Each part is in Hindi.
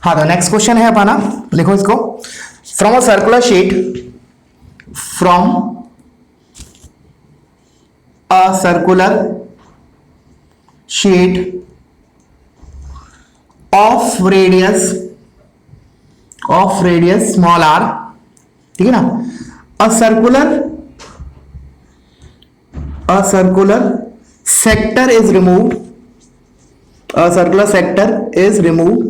हाँ, तो नेक्स्ट क्वेश्चन है अपना, लिखो इसको। From a circular sheet, from a circular sheet of radius small R, ठीक है ना। A circular sector is removed, a circular sector is removed,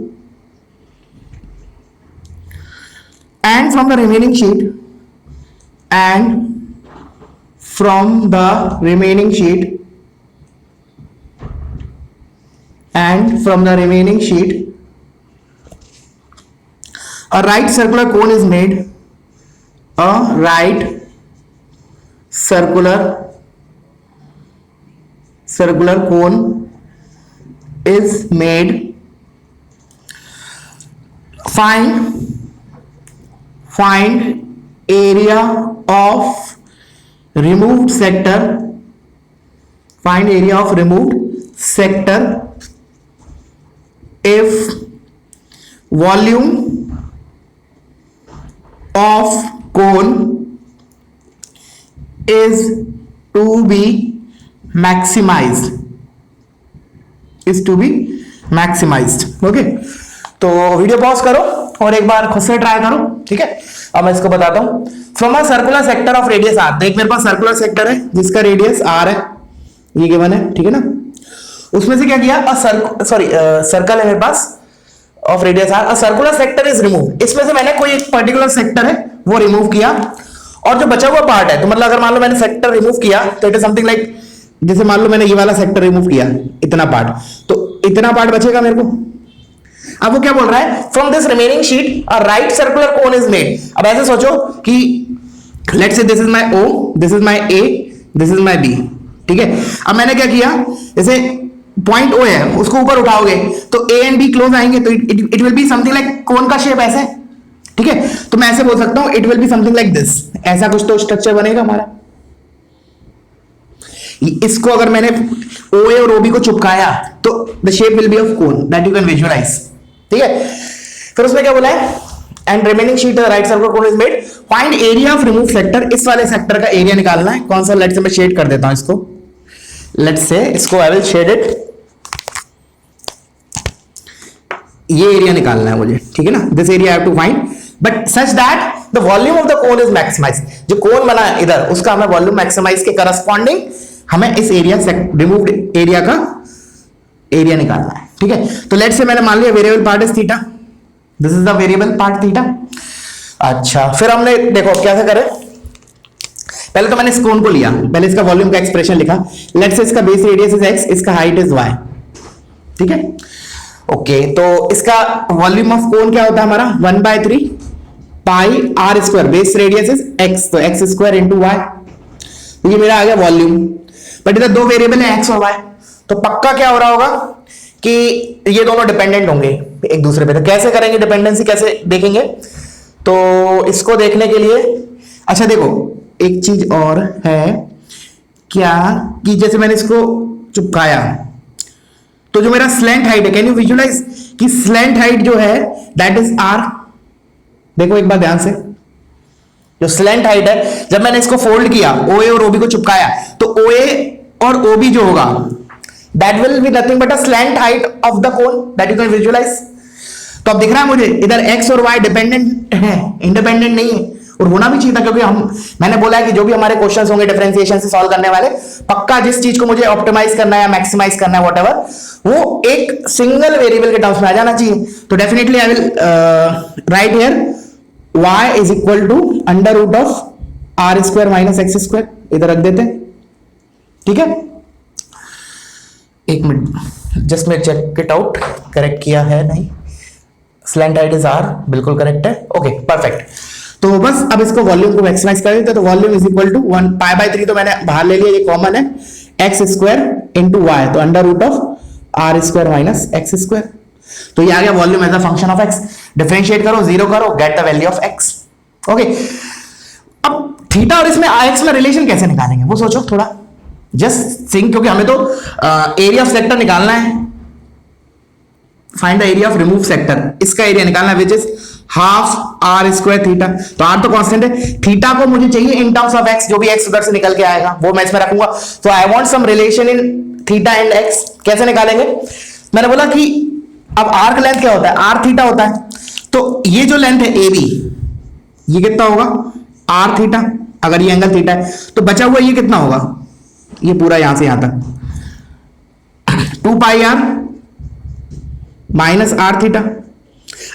and from the remaining sheet, a right circular cone is made, a right circular cone is made. Find area of removed sector. Find area of removed sector if volume of cone is to be maximized. Okay, तो वीडियो पॉज करो और एक बार खुद से ट्राई करो, ठीक है। अब मैं इसको बताता हूं। From a circular sector of radius R, देख मेरे पास सर्कुलर सेक्टर है जिसका रेडियस आर है, ये गिवन है, ठीक है ना। उसमें से क्या किया, सर्कल है मेरे पास of radius R, a circular sector is remove. इसमें से मैंने कोई एक पर्टिकुलर सेक्टर है वो रिमूव किया, और जो बचा हुआ पार्ट है, तो मतलब अगर मान लो मैंने सेक्टर रिमूव किया तो इट इज समथिंग लाइक, जैसे मान लो मैंने ये वाला सेक्टर रिमूव किया, इतना पार्ट, तो इतना पार्ट बचेगा मेरे को। अब वो क्या बोल रहा है, from this remaining sheet a right circular cone is made. अब ऐसे सोचो कि let's say this is my O, this is my A, this is my B, ठीक है। अब मैंने क्या किया, जैसे पॉइंट ओ है उसको ऊपर उठाओगे तो ए एंड बी क्लोज आएंगे, तो it will be something like cone का शेप ऐसे, ठीक है। तो मैं ऐसे बोल सकता हूं, it will be something like this, ऐसा कुछ तो स्ट्रक्चर बनेगा हमारा। इसको अगर मैंने OA और OB को चिपकाया तो the shape will be of cone that you can visualize, ठीक है। फिर उसमें क्या बोला है, and remaining sheet right circular cone is made, find area of remove sector. इस वाले सेक्टर का एरिया निकालना है, कौन सा, लेट्स से मैं शेड कर देता हूं इसको, लेट्स से इसको आई विल शेड इट, ये एरिया निकालना है मुझे, ठीक है ना। This area I have to find but such that the volume of the cone is maximize. जो कोन बना है इधर उसका हमें वॉल्यूम मैक्सिमाइज के करस्पॉन्डिंग हमें इस एरिया रिमूव्ड एरिया का एरिया निकालना है, ठीक है। तो लेट्स से मैंने मान लिया variable part is theta, this is the variable part theta. अच्छा, फिर हमने देखो कैसे करें, पहले तो मैंने इस कोन को लिया, पहले इसका वॉल्यूम का एक्सप्रेशन लिखा, लेट्स से इसका बेस रेडियस इज x, इसका हाइट इज y, ठीक है। ओके, तो इसका वॉल्यूम ऑफ कोन क्या होता है हमारा, 1/3 pi are square, base radius is x, तो x स्क्वायर इंटू y, ये मेरा आ गया वॉल्यूम। बट इधर दो वेरिएबल है x और y, तो पक्का क्या हो रहा होगा कि ये दोनों डिपेंडेंट होंगे एक दूसरे पे। तो कैसे करेंगे डिपेंडेंसी, कैसे देखेंगे, तो इसको देखने के लिए, अच्छा देखो एक चीज और है क्या, कि जैसे मैंने इसको चिपकाया तो जो मेरा स्लैंट हाइट है, कैन यू विजुअलाइज कि स्लैंट हाइट जो है दैट इज r। देखो एक बार ध्यान से, जो स्लैंट हाइट है, जब मैंने इसको फोल्ड किया, OA और OB को चिपकाया, तो OA और OB जो होगा that will be nothing but a slant height of the cone that you can visualize. तो अब दिख रहा है मुझे इधर x और y डिपेंडेंट है, इंडिपेंडेंट नहीं है, और होना भी चाहिए था, क्योंकि मैंने बोला है कि जो भी हमारे क्वेश्चंस होंगे डिफरेंशिएशन से सॉल्व करने वाले, पक्का जिस चीज को मुझे ऑप्टिमाइज करना है या मैक्सिमाइज करना है व्हाटएवर, वो एक सिंगल वेरिएबल के टर्म्स में आ जाना चाहिए। तो definitely I will write here y is equal to under root of R square minus x square, इधर रख देते हैं, ठीक है। एक मिनट जस्ट मैं चेक इट आउट, करेक्ट किया है नहीं, स्लैंट हाइट इज r, बिल्कुल करेक्ट है, ओके परफेक्ट। तो बस अब इसको वॉल्यूम को मैक्सिमाइज कर देते हैं, तो वॉल्यूम इज इक्वल टू 1 π/3, तो मैंने बाहर ले लिया, ये कॉमन है, एक्स स्क्वायर इंटू वाई, तो under root of R square minus x square, तो ये आ गया volume as a function of X. Differentiate करो, जीरो करो, get the value of X, okay. अब थीटा और इसमें एक्स में रिलेशन कैसे निकालेंगे वो सोचो थोड़ा, जस्ट थिंक, क्योंकि हमें तो एरिया ऑफ सेक्टर निकालना है, find the area of remove sector, इसका एरिया निकालना which is half R square theta. तो आर तो कांस्टेंट है, थीटा को मुझे चाहिए इन टर्म्स ऑफ एक्स, जो भी एक्स उधर से निकल के आएगा वो मैं इसमें रखूंगा। तो I want some relation in theta and X. कैसे निकालेंगे? मैंने बोला कि अब आर्क लेंथ क्या होता है, आर थीटा होता है। तो ये जो लेंथ है ए बी, ये कितना होगा, आर थीटा। अगर ये एंगल थीटा है तो बचा हुआ ये कितना होगा, ये पूरा यहां से यहां तक 2 पाई आर माइनस आर थीटा।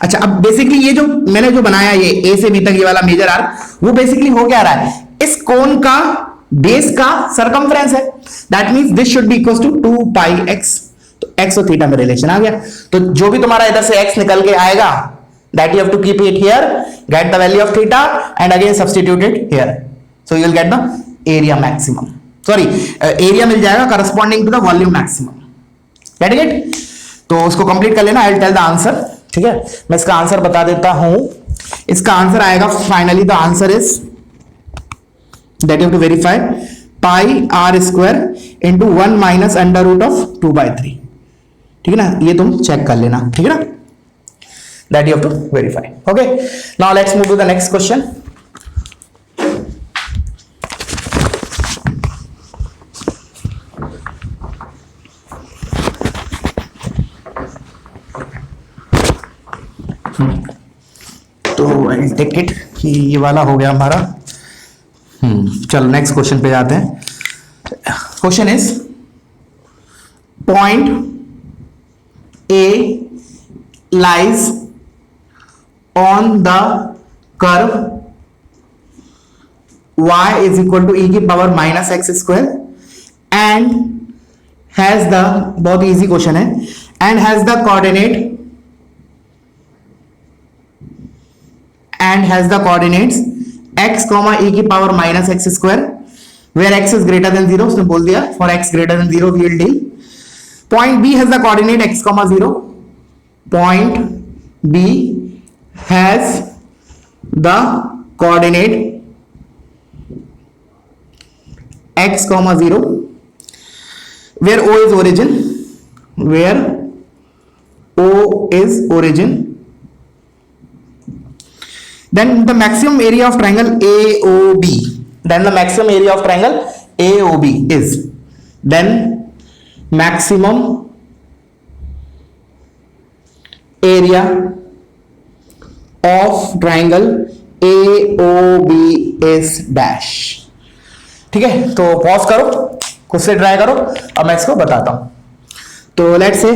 अच्छा, अब बेसिकली ये जो मैंने जो बनाया ये ए से बी तक ये वाला मेजर आर, वो बेसिकली हो क्या रहा है, इस कोन का बेस का सरकमफ्रेंस है। That means this should be equal to 2 pi x. तो एक्स और थीटा में रिलेशन आ गया। तो जो भी तुम्हारा इधर से एक्स निकल के आएगा, that you have to keep it here, get the value of theta and again substitute it here, so you will get the area maximum. Sorry, area मिल जाएगा corresponding to the volume maximum. Getting it? तो उसको कंप्लीट कर लेना, I will tell the answer. ठीक है, मैं इसका आंसर बता देता हूं। इसका आंसर आएगा finally, the answer is that you have to verify pi are square into 1 minus under root of 2/3। ठीक है ना, ये तुम चेक कर लेना। ठीक है ना, that you have to verify. Okay, now let's move to the next question. तो आई टेक इट कि ये वाला हो गया हमारा। चलो नेक्स्ट क्वेश्चन पे जाते हैं। Question is point A lies on the curve y is equal to e की power minus x square and has the, बहुत इजी क्वेश्चन है, and has the coordinate and has the coordinates x comma e की power minus x square where x is greater than 0। उसने बोल दिया for x greater than 0 we will deal। point B has the coordinate x comma 0। point B has the coordinate x comma 0 where O is origin, where O is origin। Then the maximum area of triangle AOB, then the maximum area of triangle AOB is, then maximum area of triangle AOB is dash। ठीक है, तो पॉज करो, खुद से ट्राई करो, अब मैं इसको बताता हूं। तो लेट्स से,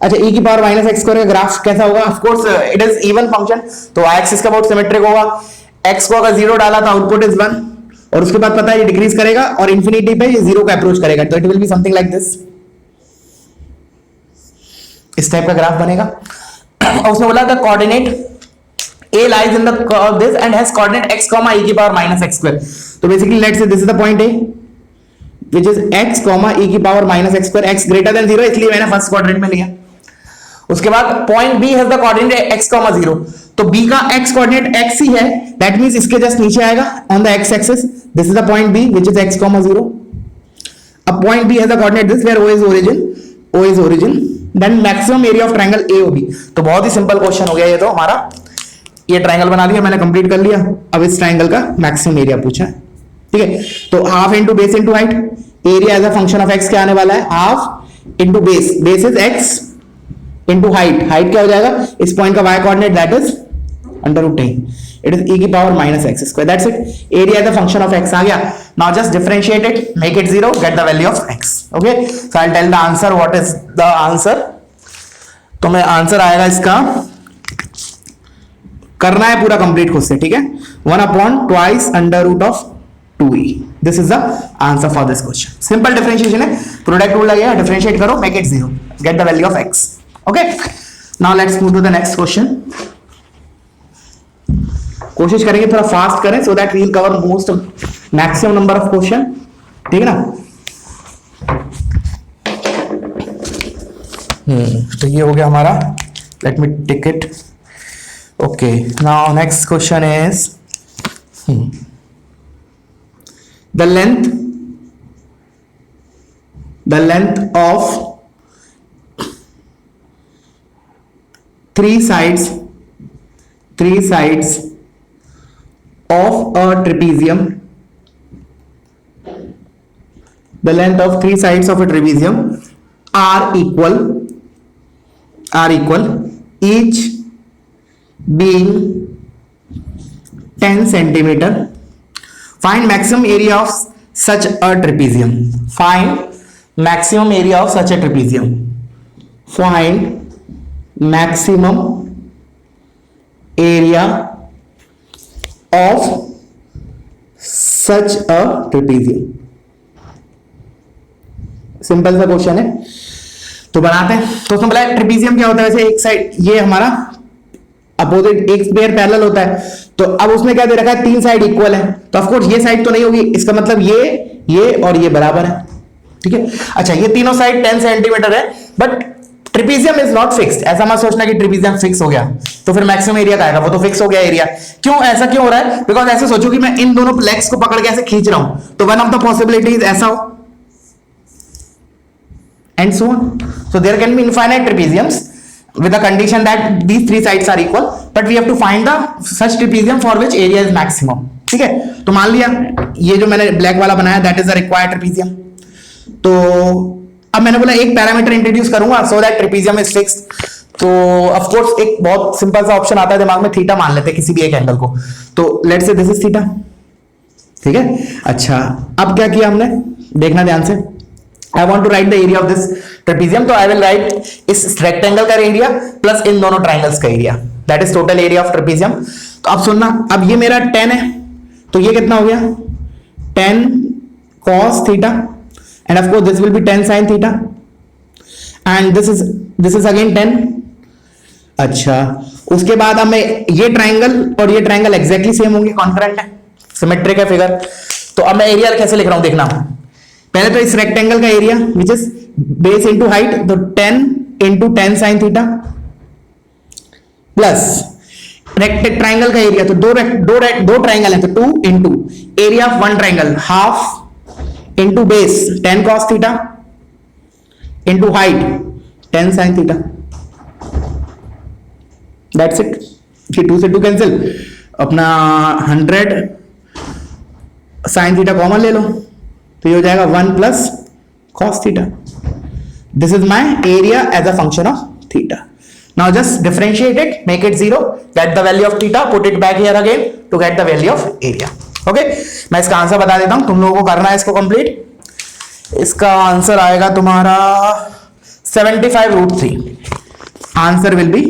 अच्छा e की पावर माइनस एक्स स्क्वायर का ग्राफ कैसा होगा? Of course it is even function, तो y एक्सिस का बहुत सिमेट्रिक होगा। x को अगर 0 डाला तो आउटपुट इज 1, और उसके बाद पता है ये डिक्रीज करेगा और इंफिनिटी पे ये 0 को अप्रोच करेगा, तो it will be something like this. इस टाइप का ग्राफ बनेगा। और उसने बोला the coordinate a lies in the curve this and has coordinate x comma e की पावर माइनस एक्स स्क्वायर। तो basically let's say this is the point a which is x comma e की power minus x square, x greater than 0 इसलिए मैंने फर्स्ट क्वाड्रेंट में लिया। उसके बाद point B has the coordinate x comma 0, तो B का x कोऑर्डिनेट x ही है, दैट मींस इसके जस्ट नीचे आएगा on the x axis. This is the point B which is x comma 0। अब point B has the coordinate this where O is origin, O is origin, then maximum area of triangle AOB। तो बहुत ही सिंपल क्वेश्चन हो गया ये, तो हमारा ये ट्रायंगल बना लिया मैंने, कंप्लीट कर लिया। अब इस ट्रायंगल का मैक्सिमम एरिया पूछा है। ठीक है, तो half into base into height, area as a function of x क्या आने वाला है, half into base, base is x into height, height क्या हो जाएगा, इस पॉइंट का y coordinate that is under root 10, it is e की power minus x square, that's it. Area as a function of x आ गया। Now just differentiate it, make it 0, get the value of x। Okay, so I will tell the answer, what is the answer. तो मैं आंसर आएगा इसका, करना है पूरा कंप्लीट खुद से। ठीक है, 1/2 under root of 2e, this is the answer for this question. Simple differentiation है, प्रोडक्ट रूल लगेगा, डिफरेंशिएट करो, make it 0, get the value of x। Okay, now let's move to the next question. कोशिश करेंगे थोड़ा फास्ट करें so that we will cover most maximum number of question. ठीक है ना, तो ये हो गया हमारा, let me tick it. Okay, now next question is the length of three sides of a trapezium, the length of three sides of a trapezium are equal, each being 10 centimeter. Find maximum area of such a trapezium. Find maximum area of such a trapezium. Find maximum area of such a trapezium. Simple सा क्वेश्चन है, तो बनाते हैं। तो उसमें बोला ट्रेपेजियम क्या होता है, वैसे एक साइड ये हमारा अपोजिट, एक पेयर पैरेलल होता है, तो अब उसमें क्या दे रखा है, तीन साइड इक्वल है, तो ऑफ कोर्स ये साइड तो नहीं होगी, इसका मतलब ये और ये बराबर है, ठीक है। अच्छा, ये तीनों साइड 10 सेंटीमीटर है, but trapezium is not fixed. ऐसा मत सोचना कि ट्रेपेजियम फिक्स हो गया तो फिर मैक्सिमम एरिया का आएगा, वो तो फिक्स हो गया एरिया। क्यों, ऐसा क्यों हो रहा है? बिकॉज ऐसे सोचो कि मैं इन दोनों लेग्स को पकड़ के ऐसे खींच रहा हूं, तो वन ऑफ द पॉसिबिलिटीज ऐसा हो, and so on. So there can be infinite trapeziums with the condition that these three sides are equal, but we have to find the such trapezium for which area is maximum, ठीक है। तो मान लिया ये जो मैंने ब्लैक वाला बनाया that is the required trapezium। तो अब मैंने बोला एक पैरामीटर इंट्रोड्यूस करूंगा so that trapezium is fixed। तो ऑफ कोर्स एक बहुत सिंपल सा ऑप्शन आता है दिमाग में, थीटा मान लेते हैं किसी भी एक एंगल को, तो let's say this is theta, ठीक है। अच्छा, अब क्या किया हमने, देखना ध्यान से। I want to write the area of this trapezium, तो I will write इस रेक्टेंगल का एरिया प्लस इन दोनों ट्राइंगल्स का area, that is total area of trapezium। तो अब सुनना, अब ये मेरा 10 है, तो ये कितना हो गया, 10 cos theta, and of course this will be 10 sin theta, and this is again 10। अच्छा, उसके बाद अब मैं ये ट्राइंगल और ये ट्राइंगल एग्जैक्टली सेम होंगे, कॉन्करेंट है, सिमेट्रिक है फिगर। तो अब मैं एरिया कैसे लिख रहा हूं, देखना। पहले तो इस रेक्टेंगल का area which is base into height, तो 10 into 10 sine theta, plus triangle का एरिया, तो दो ट्राइंगल है, तो 2 into area of one triangle half into base 10 cos theta into height 10 sine theta, that's it. फिर 2 से 2 कैंसिल, अपना 100 साइन थीटा कॉमन ले लो, तो ये हो जाएगा 1 plus cos theta. This is my area as a function of theta. Now just differentiate it, make it 0, get the value of theta, put it back here again to get the value of area. Okay, मैं इसका आंसर बता देता हूं, तुम लोगों को करना है इसको कंप्लीट। इसका आंसर आएगा तुम्हारा 75√3। आंसर विल बी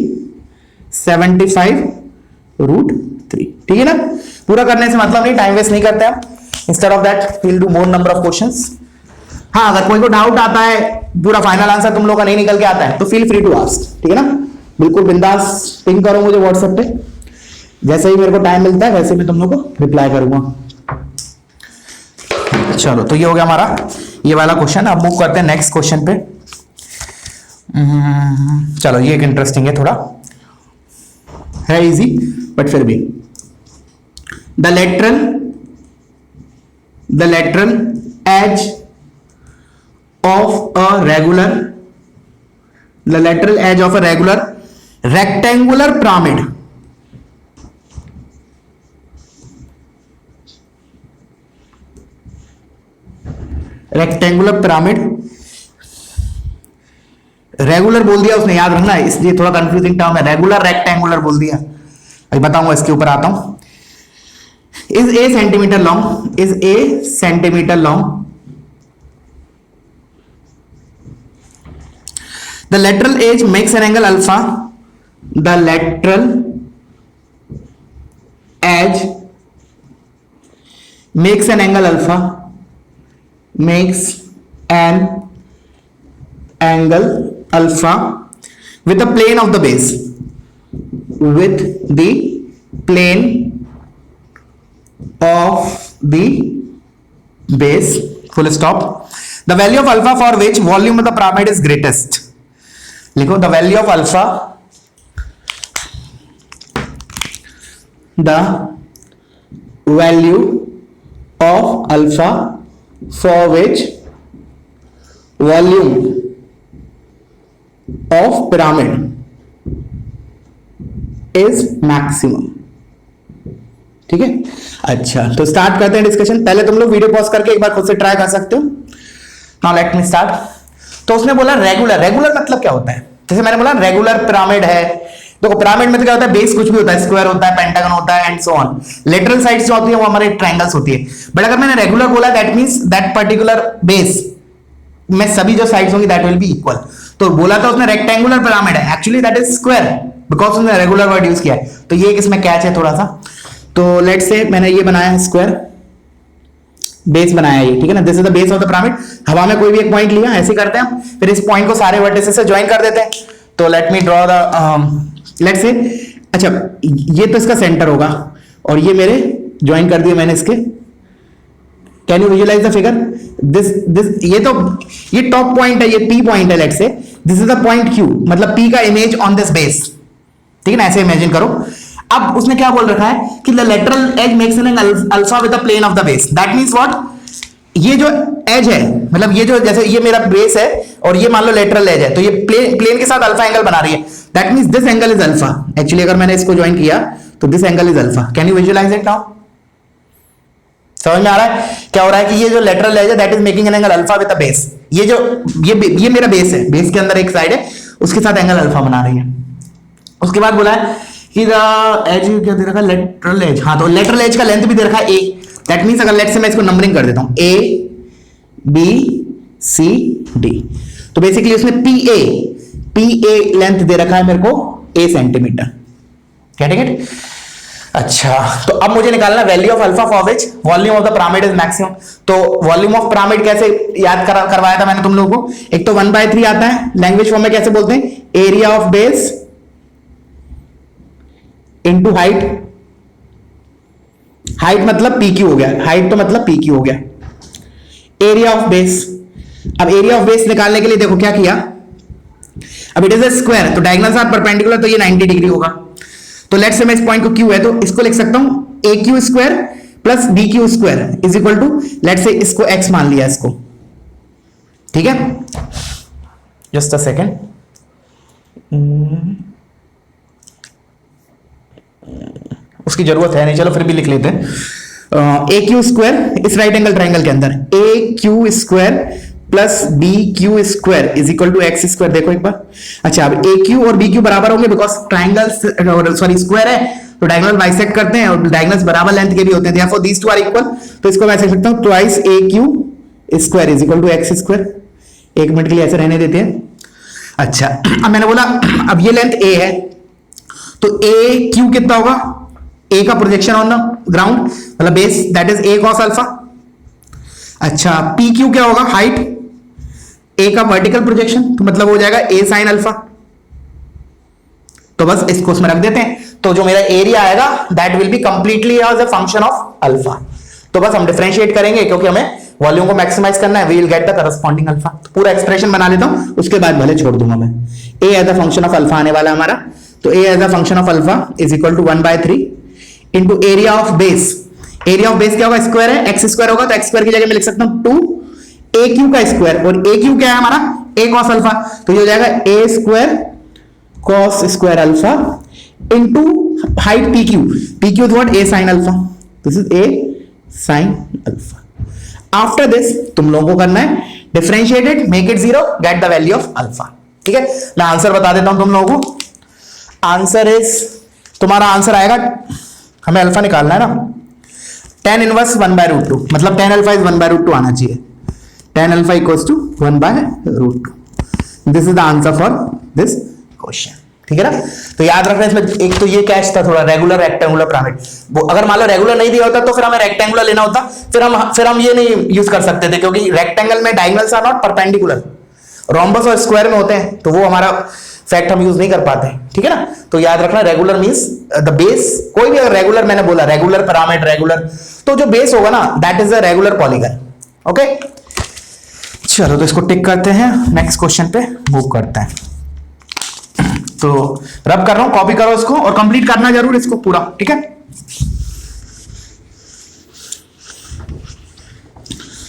75√3, ठीक है ना। पूरा करने से मतलब नहीं, टाइम वेस्ट नहीं करते हम। Instead of that, we'll do more number of questions. हाँ, अगर कोई को डाउट आता है, पूरा फाइनल आंसर तुम लोग का नहीं निकल के आता है, तो फील फ्री टू आस्क, ठीक है ना। बिल्कुल बिंदास पिंग करो मुझे व्हाट्सएप पे, जैसे ही मेरे को टाइम मिलता है वैसे मैं तुम लोग को रिप्लाई करूंगा। चलो, तो ये हो गया हमारा ये वाला क्वेश्चन। अब मूव करते हैं नेक्स्ट क्वेश्चन पे। चलो, ये एक इंटरेस्टिंग है, थोड़ा है इजी बट फिर भी। The lateral edge of a regular rectangular pyramid regular बोल दिया उसने, याद रखना, इसलिए थोड़ा कंफ्यूजिंग टर्म है, रेगुलर रेक्टेंगुलर बोल दिया। अभी बताऊंगा, इसके ऊपर आता हूं। is a centimeter long, the lateral edge makes an angle alpha, the lateral edge makes an angle alpha, makes an angle alpha with the plane of the base, with the plane of the base, full stop. The value of alpha for which volume of the pyramid is greatest. लिखो, the value of alpha, the value of alpha for which volume of pyramid is maximum. ठीक है, अच्छा तो स्टार्ट करते हैं डिस्कशन। पहले तुम लोग वीडियो पॉज करके एक बार खुद से ट्राई कर सकते हो। Now let me start. तो उसने बोला रेगुलर, रेगुलर मतलब क्या होता है? जैसे मैंने बोला रेगुलर पिरामिड है। देखो पिरामिड में तो क्या होता है, बेस कुछ भी होता है, स्क्वायर होता है, पेंटागन होता है and so on. Lateral sides जो होती है वो हमारे ट्रायंगल्स होती है। बट अगर मैंने रेगुलर बोला that means that particular base में सभी जो साइड्स होंगी दैट विल बी इक्वल। तो बोला था उसने रेक्टेंगुलर पिरामिड है, actually that is square because उसने रेगुलर वर्ड यूज किया है। तो ये इसमें कैच है थोड़ा सा। तो लेट्स से मैंने ये बनाया है स्क्वायर, बेस बनाया ये, ठीक है ना। This is the base of the pyramid. हवा में कोई भी एक पॉइंट लिया, ऐसे करते हैं, फिर इस पॉइंट को सारे वर्टिसेस से ज्वाइन कर देते हैं। तो let me draw the let's say, अच्छा ये तो इसका सेंटर होगा और ये मेरे ज्वाइन कर दिए मैंने इसके। Can you visualise the figure? This ये तो ये टॉप पॉइंट है, ये पी पॉइंट है। Let's say this is the point Q, मतलब पी का इमेज ऑन दिस बेस, ठीक है ना, ऐसे इमेजिन करो। अब उसने क्या बोल रखा है कि the lateral edge makes an angle alpha with the plane of the base. That means what, ये जो एज है, मतलब ये जो, जैसे ये मेरा बेस है और ये मान लो लेटरल एज है, तो ये प्लेन के साथ अल्फा एंगल बना रही है। That means this angle is alpha. Actually अगर मैंने इसको ज्वाइन किया तो this angle is alpha. Can you visualise it now? समझ में आ रहा है क्या हो रहा है कि ये जो लेटरल एज है that is making an angle alpha with the base. ये जो ये मेरा बेस है, बेस के अंदर एक साइड है, उसके साथ एंगल अल्फा बना रही है। उसके बाद बोला है कि द एज क्या दे रखा है, लेटरल एज। हाँ, तो लेटरल एज का लेंथ भी दे रखा है ए। दैट मींस अगर लेट से मैं इसको नंबरिंग कर देता हूं ए बी सी डी, तो बेसिकली उसने पी ए लेंथ दे रखा है मेरे को ए सेंटीमीटर। Get it? अच्छा, तो अब मुझे निकालना value of alpha for which volume of the pyramid is maximum. तो वॉल्यूम ऑफ पिरामिड कैसे याद करवाया था मैंने तुम लोगों को? एक तो 1/3 आता है, लैंग्वेज फॉर्म में कैसे बोलते हैं, area of base into height. Height मतलब पी क्यू हो गया, हाइट तो मतलब पी क्यू हो गया, एरिया ऑफ बेस। अब एरिया ऑफ बेस निकालने के लिए देखो क्या किया, अब इट इज अ स्क्वायर, तो डायगोनल्स आर परपेंडिकुलर, तो ये 90 डिग्री होगा। तो लेट्स से मैं इस पॉइंट को क्यू है, तो इसको लिख सकता हूं A Q square plus B Q square is equal to, let's say इसको एक्स मान लिया इसको, ठीक है। जस्ट अ सेकेंड, उसकी जरूरत है नहीं, चलो फिर भी लिख लेते हैं। ए क्यू स्क्वायर इस राइट एंगल ट्राइंगल के अंदर A Q square plus B Q square is equal to x square. देखो एक बार, अच्छा अब ए क्यू और बी क्यू बराबर होंगे बिकॉज ट्राइंगल सॉरी स्क्वायर है, तो डायगोनल बाइसेक्ट करते हैं और डायगोनल्स बराबर लेंथ के भी होते हैं, therefore these two are equal। तो इसको मैं ऐसे लिख सकता हूं twice A Q square is equal to x square. एक मिनट के लिए ऐसे रहने देते हैं। अच्छा, अब मैंने बोला अब ये लेंथ ए है, तो ए क्यू कितना होगा, ए का प्रोजेक्शन ऑन द ग्राउंड मतलब base, that is A cos alpha. अच्छा, पी क्यू क्या होगा, हाइट, ए का वर्टिकल प्रोजेक्शन, तो मतलब हो जाएगा ए साइन अल्फा। तो बस इसको उसमें रख देते हैं, तो जो मेरा एरिया आएगा that will be completely as a function of alpha. तो बस हम डिफरेंशिएट करेंगे क्योंकि हमें वॉल्यूम को मैक्सिमाइज करना है, we will get the corresponding alpha. तो पूरा एक्सप्रेशन बना लेता हूं, उसके बाद भले छोड़ दूंगा मैं। A as a function of alpha आने वाला हमारा, तो A as a function of alpha is equal to 1/3 into area of base. Area of base क्या होगा, स्क्वायर है, एक्स स्क्वायर होगा, तो एक्स स्क्वायर की जगह मैं लिख सकता हूं 2 ए क्यू का स्क्वायर, और ए क्यू क्या है हमारा, ए कॉस अल्फा, तो ये हो जाएगा A square cos square alpha into height P Q. P Q is what, A sine alpha, this is A sine alpha. After this तुम लोगों को करना है differentiated, make it 0, get the value of alpha. ठीक है, मैं आंसर बता देता हूं तुम लोगों को। आंसर इज, तुम्हारा आंसर आएगा, हमें अल्फा निकालना है ना, tan इनवर्स 1/√2, मतलब tan अल्फा इज 1/√2 आना चाहिए। tan alpha equals to 1/√2। This is the answer for this question. ठीक है ना, तो याद रखना इसमें एक तो ये कैच था थोड़ा, रेगुलर रेक्टेंगुलर पिरामिड। वो अगर मान लो रेगुलर नहीं दिया होता तो फिर हमें रेक्टेंगुलर लेना होता, फिर हम ये नहीं यूज कर सकते थे क्योंकि रेक्टेंगल में diagonals are not perpendicular, rhombus और स्क्वायर में होते हैं, तो वो हमारा फैक्ट हम यूज नहीं कर पाते। ठीक है ना, तो याद रखना रेगुलर मींस द बेस, कोई भी अगर रेगुलर, मैंने बोला रेगुलर पिरामिड रेगुलर, तो जो बेस होगा ना that is a regular polygon. Okay, चलो तो इसको टिक करते हैं, नेक्स्ट क्वेश्चन पे मूव करते हैं। तो रब कर रहा हूं, कॉपी करो इसको और कंप्लीट करना जरूर इसको पूरा। ठीक है,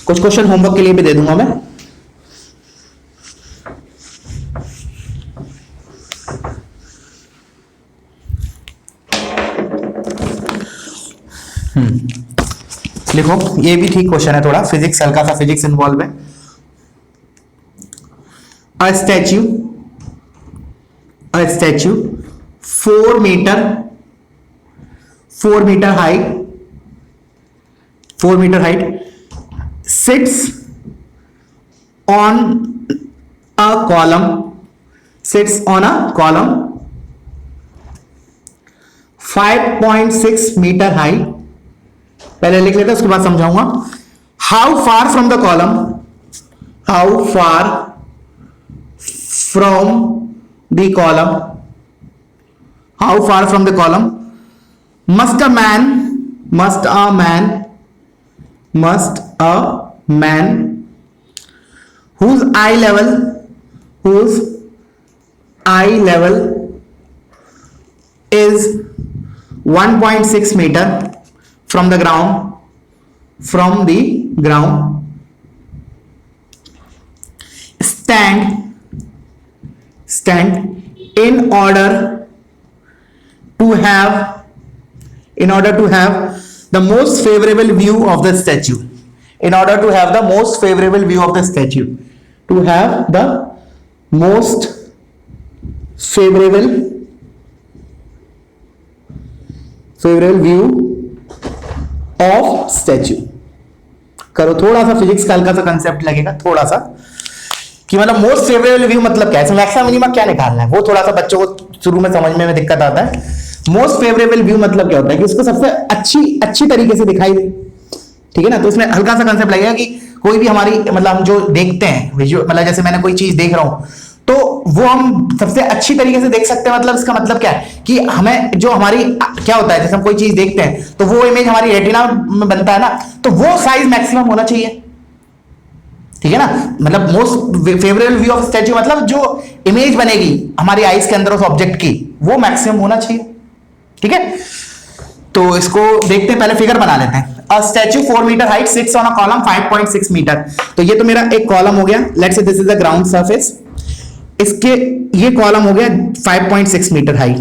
कुछ क्वेश्चन होमवर्क के लिए भी दे दूंगा मैं। लिखो, ये भी ठीक क्वेश्चन है, थोड़ा फिजिक्स, हल्का सा फिजिक्स इन्वॉल्व है। A statue 4 metre height sits on a column 5.6 metre high. पहले लिख लेते हैं, उसके बाद समझाऊंगा। How far from the column must a man whose eye level is 1.6 meter from the ground stand in order to have the most favorable view of the statue. In order to have the most favorable view of the statue, to have the most favorable view of statue। करो, थोड़ा सा फिजिक्स का हल्का सा कंसेप्ट लगेगा, थोड़ा सा, कि मतलब मोस्ट फेवरेबल व्यू मतलब क्या है, मैक्सिमम मिनिमम क्या निकालना है, वो थोड़ा सा बच्चों को शुरू में समझने में दिक्कत आता है। मोस्ट फेवरेबल व्यू मतलब क्या होता है कि उसको सबसे अच्छी तरीके से दिखाई दे, ठीक है ना। तो इसमें हल्का सा कंसेप्ट लगेगा कि कोई भी हमारी मतलब हम जो देखते हैं विजुअल, मतलब जैसे मैंने कोई चीज देख रहा हूं तो वो हम सबसे अच्छी तरीके से देख सकते हैं। मतलब इसका मतलब क्या है कि हमें जो हमारी क्या होता है, जैसे हम कोई चीज देखते हैं तो वो इमेज हमारी रेटिना में बनता है ना, तो वो साइज मैक्सिमम होना चाहिए, ठीक है ना। मतलब most favourable view of statue मतलब जो इमेज बनेगी हमारी आईज के अंदर उस ऑब्जेक्ट की, वो मैक्सिमम होना चाहिए, ठीक है। तो इसको देखते हैं, पहले फिगर बना लेते हैं। A statue 4 metre height sits on a column 5.6 metre. तो ये तो मेरा एक कॉलम हो गया, let's say this is the ground surface. इसके ये कॉलम हो गया 5.6 मीटर हाइट,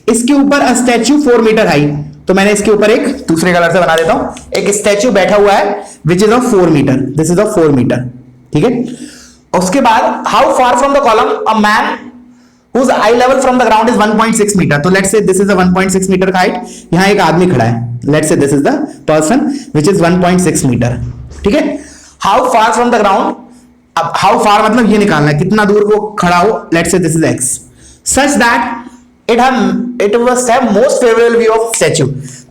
इसके ऊपर अ स्टैच्यू 4 मीटर हाइट, तो मैंने इसके ऊपर एक दूसरे कलर से बना देता हूं, एक स्टैच्यू बैठा हुआ है which is of 4 metre, this is of 4 metre, ठीक है। उसके बाद how far from the column a man whose eye level from the ground is 1.6 metre. तो let's say this is a 1.6 metre का हाइट, यहां एक आदमी खड़ा है, let's say this is the person which is 1.6 metre, ठीक है। how far from the ground, अब how far मतलब ये निकालना है कितना दूर वो खड़ा हो, let's say this is x, such that it must have most favorable view of statue।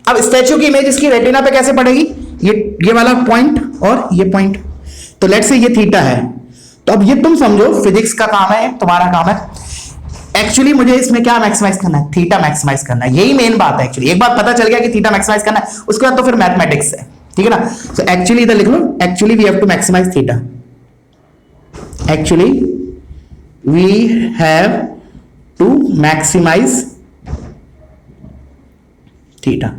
अब स्टैच्यू की इमेज इसकी रेटिना पे कैसे पड़ेगी, ये वाला पॉइंट और ये पॉइंट, तो लेट्स से ये थीटा है। तो अब ये तुम समझो, फिजिक्स का काम है, तुम्हारा काम है एक्चुअली मुझे इसमें क्या मैक्सिमाइज करना है, थीटा मैक्सिमाइज करना है, यही मेन बात है एक्चुअली। एक बात पता चल गया कि थीटा मैक्सिमाइज करना है, उसके बाद तो फिर मैथमेटिक्स है, ठीक है ना। सो एक्चुअली इधर लिख लो, actually we have to maximise theta, actually we have to maximise theta.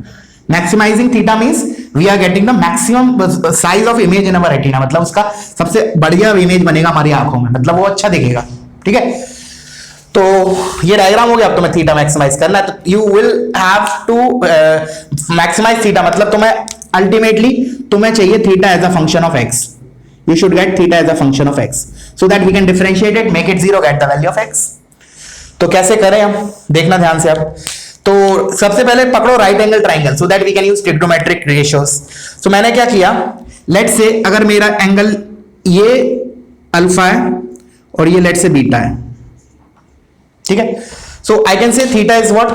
Maximizing theta means we are getting the maximum size of image in our retina, मतलब उसका सबसे बढ़िया इमेज बनेगा हमारी आंखों में, मतलब वो अच्छा दिखेगा, ठीक है। तो ये डायग्राम हो गया। अब तुम्हें थीटा मैक्सिमाइज करना है, तो you will have to maximise theta, मतलब तुम्हें अल्टीमेटली तुम्हें चाहिए theta as a function of x, you should get theta as a function of x so that we can differentiate it, make it 0, get the value of x. तो कैसे करें हम, देखना ध्यान से। अब तो सबसे पहले पकड़ो right angle triangle so that we can use trigonometric ratios. तो मैंने क्या किया, लेट से अगर मेरा एंगल ये अल्फा है और ये लेट से बीटा है, ठीक है। So I can say theta is what,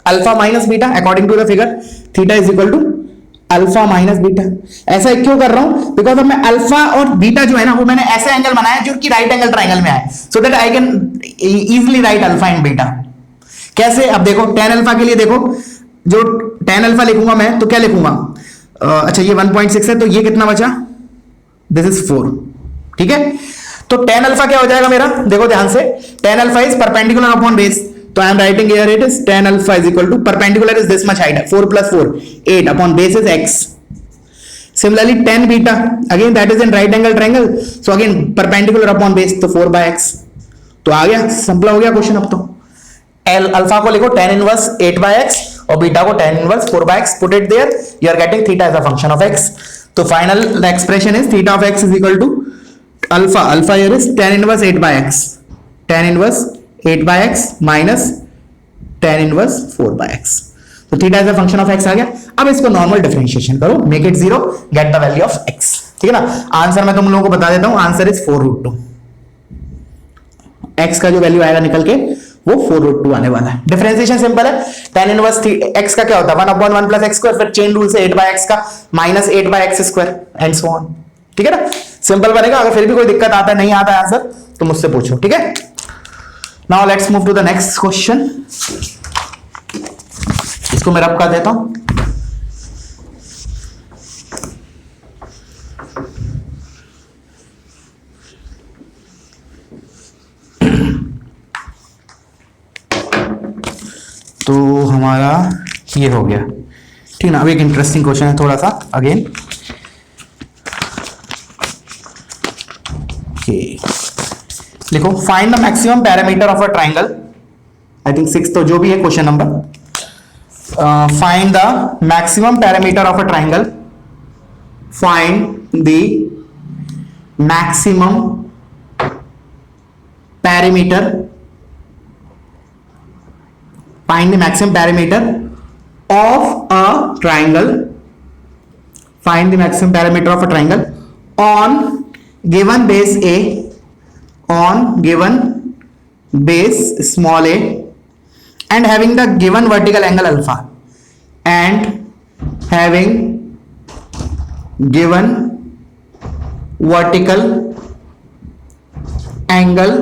alpha minus beta, according to the figure theta is equal to alpha minus beta. ऐसा क्यों कर रहा हूं, बिकॉज अब मैं अल्फा और बीटा जो है ना वो मैंने ऐसे एंगल बनाया जो कि राइट एंगल ट्राइंगल में आए, so that I can easily right alpha and beta. कैसे, अब देखो tan अल्फा के लिए देखो, जो tan अल्फा लिखूंगा मैं तो क्या लिखूंगा, अच्छा ये 1.6 है तो ये कितना बचा, दिस इज 4, ठीक है। तो tan अल्फा क्या हो जाएगा मेरा, देखो ध्यान से, tan alpha is perpendicular upon base, तो I am writing here it is tan alpha is equal to perpendicular is this much height, 4 + 4 8 upon base is x। Similarly tan beta again that is in right angle triangle, so again perpendicular upon base तो 4/x। तो आ गया, सिंपल हो गया क्वेश्चन। अब तो अल्फा को लिखो tan इनवर्स 8/x और बीटा को tan inverse 4/x, put it there, you are getting theta as a function of x. तो final expression is theta of x is equal to alpha, alpha here is tan inverse 8/x, tan inverse 8/x minus tan inverse 4/x. तो theta as a function of x आ गया. अब इसको नॉर्मल डिफरेंशिएशन करो, make it 0, get the value of x. ठीक है ना. आंसर मैं तुम लोगों को बता देता हूं, आंसर इज 4√2. x का जो वैल्यू आएगा निकल के वो 4√2 आने वाला है. डिफरेंशिएशन सिंपल है. tan इनवर्स x का क्या होता है 1/1 प्लस x स्क्वायर, फिर चेन रूल से 8/x का minus 8/x square and so on. ठीक है ना. सिंपल बनेगा. अगर फिर भी कोई दिक्कत आता है, नहीं आता है आंसर, तो मुझसे पूछो. ठीक है. Now let's move to the next question. इसको मैं रब कर देता हूं. तो हमारा ये हो गया. ठीक ना. अब एक इंटरेस्टिंग क्वेश्चन है थोड़ा सा अगेन. लिखो find the maximum parameter of a triangle. I think 6 तो जो भी है question number. Find the maximum parameter of a triangle. Find the maximum parameter. Find the maximum parameter of a triangle. Find the maximum parameter of a triangle on given base A, on given base small a, and having the given vertical angle alpha, and having given vertical angle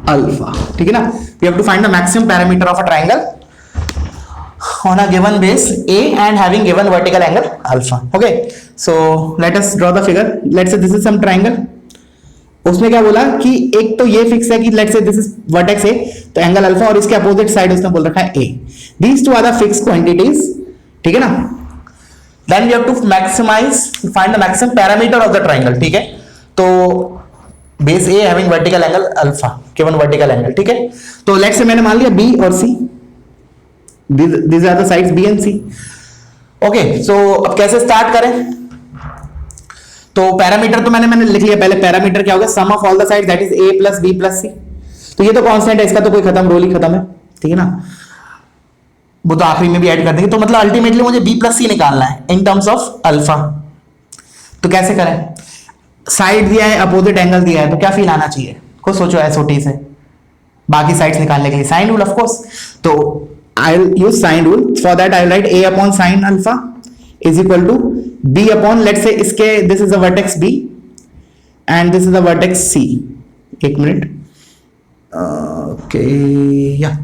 alpha. ठीक है ना. We have to find the maximum parameter of a triangle on a given base A and having given vertical angle alpha. Okay, so let us draw the figure. Let's say this is some triangle. उसमें क्या बोला कि एक तो ये फिक्स है कि let's say this is vertex A, तो एंगल अल्फा, और इसके अपोजिट साइड उसने बोल रखा है A. These two are the fixed quantities. ठीक है ना. Then we have to maximize, find the maximum parameter of the triangle. ठीक है. तो बेस ए having vertical angle alpha, given vertical angle. ठीक है. तो लेट्स से मैंने मान लिया बी और C, these are the sides B and C. Okay. So अब कैसे स्टार्ट करें. तो पैरामीटर तो मैंने लिख लिया पहले. पैरामीटर क्या होगा, sum of all the sides that is A plus B plus C. तो ये तो कांस्टेंट है, इसका तो कोई खत्म, रोल ही खत्म है. ठीक है ना. वो तो आखिरी में भी ऐड कर देंगे. तो मतलब अल्टीमेटली मुझे बी प्लस सी निकालना है इन टर्म्स ऑफ अल्फा. तो कैसे करें. साइड दिया है, अपोजिट एंगल दिया है, तो क्या फील आना चाहिए. खुद सोचो एसओटी से बाकी साइड्स निकालने के लिए. Sine rule of course. तो I will use sine rule. For that I will write a upon sine alpha is equal to b upon, let's say इसके this is the vertex b and this is the vertex c. एक मिनट. ओके या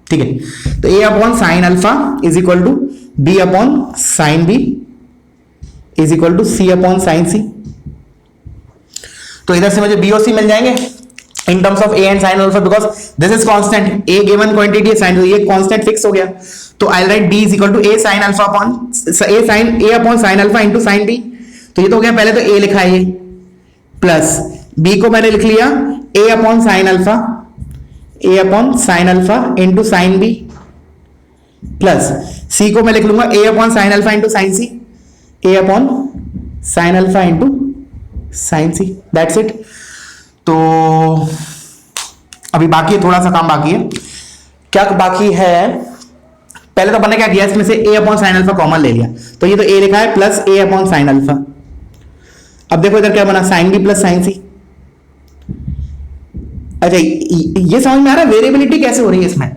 ठीक है. तो a upon sine alpha is equal to b upon sine b is equal to c upon sine c. तो इधर से मुझे बी और सी मिल जाएंगे in terms of A and sine alpha, because this is constant. A given quantity है, साइन, ये कांस्टेंट फिक्स हो गया. तो I write B is equal to A sine alpha upon A upon sine alpha into sine B. तो ये तो हो गया. पहले तो ए लिखा है ये, प्लस बी को मैंने लिख लिया A upon sine alpha, A upon sine alpha into sine B, plus C को मैं लिख लूंगा A upon sine alpha into sine C, A upon sine alpha into sine C. That's it. तो अभी बाकी थोड़ा सा काम बाकी है. क्या बाकी है. पहले तो मैंने क्या किया, इसमें से a upon sine alpha common ले लिया. तो ये तो a लिखा है plus a upon sine alpha. अब देखो इधर क्या बना, sine b plus sine c. अच्छा ये समझ में आ रहा है वेरिएबिलिटी कैसे हो रही है इसमें.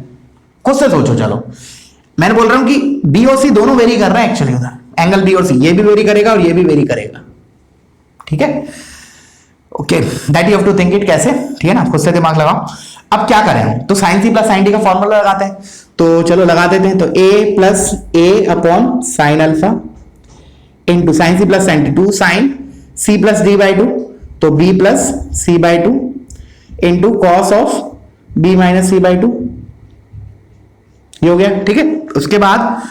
खुद से सोचो. चलो मैंने बोल रहा हूं कि b और c दोनों वेरी कर रहे हैं एक्चुअली. उधर एंगल b और c, ये भी वेरी करेगा और ये भी वेरी करेगा. ठीक है. Okay, that you have to think it. कैसे. ठीक है ना. खुद से दिमाग लगाओ. अब क्या करें. तो sine C plus sine D का फॉर्मूला लगाते हैं. तो चलो लगा देते हैं. तो a plus A upon sine alpha into sine C plus sine D, 2 sine C plus D by 2, तो b plus C by 2 into cos of b minus C by 2. ये हो गया. ठीक है. उसके बाद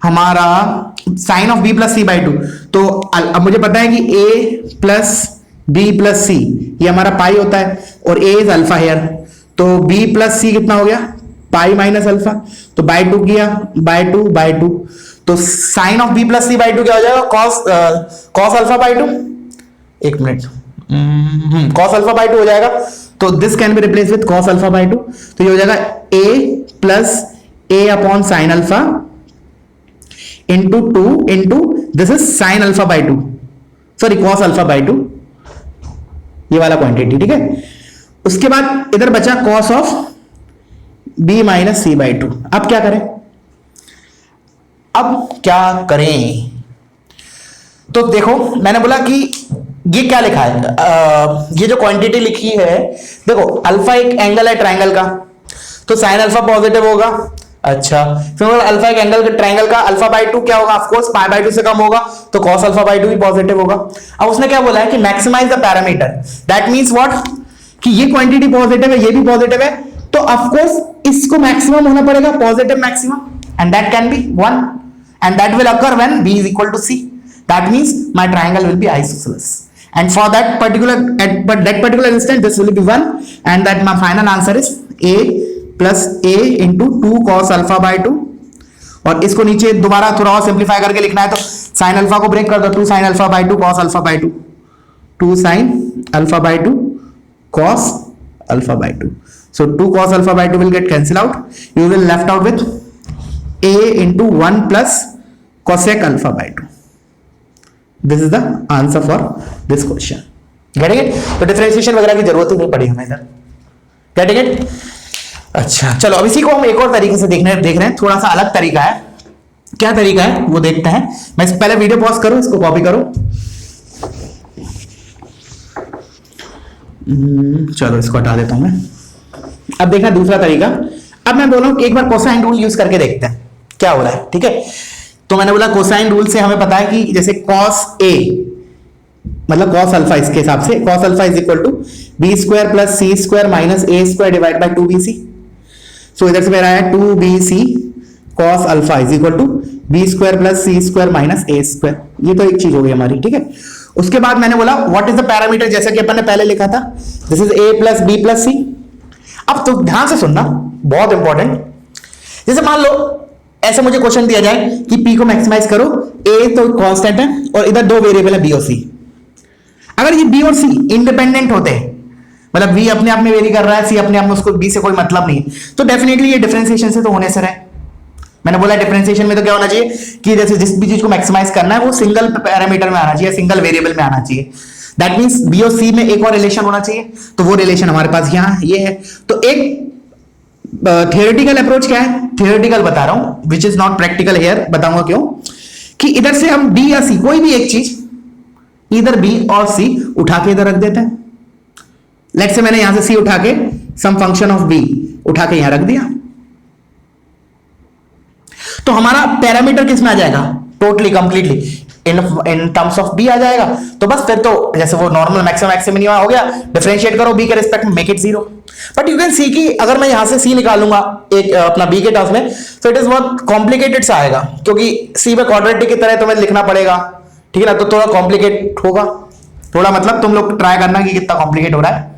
हमारा sine of b plus C by 2. तो अब मुझे पता है कि a plus b plus C ये हमारा पाई होता है और a इज अल्फा हेयर. तो b प्लस सी कितना हो गया, पाई माइनस अल्फा, तो बाय 2 किया, बाय 2, तो sine of B plus C by 2 क्या हो जाएगा, कॉस अल्फा बाय 2, एक मिनट, कॉस अल्फा बाय 2 हो जाएगा, तो this can be replace with cos alpha by 2, तो ये हो जाएगा A plus A upon sine alpha into 2 into this is sine alpha by 2, sorry cos alpha by 2, ये वाला क्वांटिटी, ठीक है। उसके बाद इधर बचा cos of B minus C by 2। अब क्या करें, तो देखो मैंने बोला कि ये क्या लिखा है, ये जो क्वांटिटी लिखी है, देखो अल्फा एक एंगल है ट्रायंगल का, तो साइन अल्फा पॉजिटिव होगा, अच्छा फिर अल्फा एक एंगल ट्रायंगल का, अल्फा बाई 2 क्या होगा, ऑफ कोर्स पाई बाई 2 से कम होगा, तो कॉस अल्फा बाई 2 भी पॉजिटिव होगा। अब उसने क्या बोला है कि maximise the parameter, that means what, कि ये क्वांटिटी पॉजिटिव है, ये भी पॉजिटिव है, तो ऑफ कोर्स इसको मैक्सिमम होना पड़ेगा, positive maximum, and that can be 1, and that will occur when b is equal to c, that means my triangle will be isosceles, and for that particular instance this will be 1, and that my final answer is a plus a into 2 cos alpha by 2, और इसको नीचे दोबारा थोड़ा और सिंप्लीफाई करके लिखना है तो sin अल्फा को ब्रेक कर दो, 2 sin alpha by 2 cos alpha by 2, 2 sin alpha by 2 cos alpha by 2, so 2 cos alpha by 2 will get cancel out, you will left out with a into 1 plus cosec alpha by 2. This is the answer for this question. Getting it? तो डिफरेंशिएशन वगैरह की जरूरत ही नहीं पड़ी हमें इधर। Getting it? अच्छा चलो अब इसी को हम एक और तरीके से देख रहे हैं, थोड़ा सा अलग तरीका है। क्या तरीका है वो देखते हैं। मैं पहले वीडियो पॉज करो, इसको कॉपी करो। चलो इसको हटा देता हूं मैं। अब देखना दूसरा तरीका। अब मैं बोलूं एक बार कोसाइन रूल यूज करके देखते हैं क्या हो रहा है, ठीक है। तो मैंने बोला कोसाइन रूल से हमें पता है कि जैसे cos a मतलब cos अल्फा, इसके हिसाब से cos alpha is equal to B square plus C square minus A square divide by 2bc। So इधर से मेरा है 2bc cos alpha is equal to B square plus C square minus A square. ये तो एक चीज हो गई हमारी, ठीक है। उसके बाद मैंने बोला व्हाट इज द पैरामीटर, जैसा कि अपन ने पहले लिखा था, this is a plus B plus C. अब तो ध्यान से सुनना, बहुत इंपॉर्टेंट। जैसे मान लो ऐसा मुझे क्वेश्चन दिया जाए कि p को मैक्सिमाइज करो, a तो कांस्टेंट है और इधर दो वेरिएबल है b और c। अगर ये b और c इंडिपेंडेंट होते हैं, मतलब v अपने आप में वेरी कर रहा है, c अपने आप में, उसको b से कोई मतलब नहीं, तो डेफिनेटली ये डिफरेंशिएशन से तो होने से रहे। मैंने बोला डिफरेंशिएशन में तो क्या होना चाहिए कि जैसे जिस भी चीज को मैक्सिमाइज करना है वो सिंगल पैरामीटर में आना चाहिए, सिंगल वेरिएबल में आना चाहिए। दैट मींस b और c में एक और रिलेशन होना चाहिए, तो वो रिलेशन हमारे पास यहाँ ये है। तो एक थियोरेटिकल अप्रोच क्या है, थियोरेटिकल बता रहा हूं, which is not practical here, बताऊंगा क्यों। कि इधर से हम b या c कोई भी एक चीज, इधर b और c उठा के इधर रख देते हैं। लेट्स से मैंने यहां से c उठा के सम फंक्शन ऑफ b उठा के यहां रख दिया, तो हमारा पैरामीटर किस में आ जाएगा, totally completely in terms of b आ जाएगा। तो बस फिर तो जैसे वो नॉर्मल मैक्सिमम मैक्सिमम हो गया, डिफरेंशिएट करो b के रिस्पेक्ट में, make it 0। But you can see कि अगर मैं यहां से c निकालूंगा एक अपना b के टर्म्स में, तो इट इज बहुत कॉम्प्लिकेटेड सा आएगा, क्योंकि c में क्वाड्रेटिक की तरह तुम्हें लिखना पड़ेगा, ठीक है ना। तो थोड़ा कॉम्प्लिकेट होगा, थोड़ा मतलब तुम लोग ट्राई करना कि कितना कॉम्प्लिकेट हो रहा है।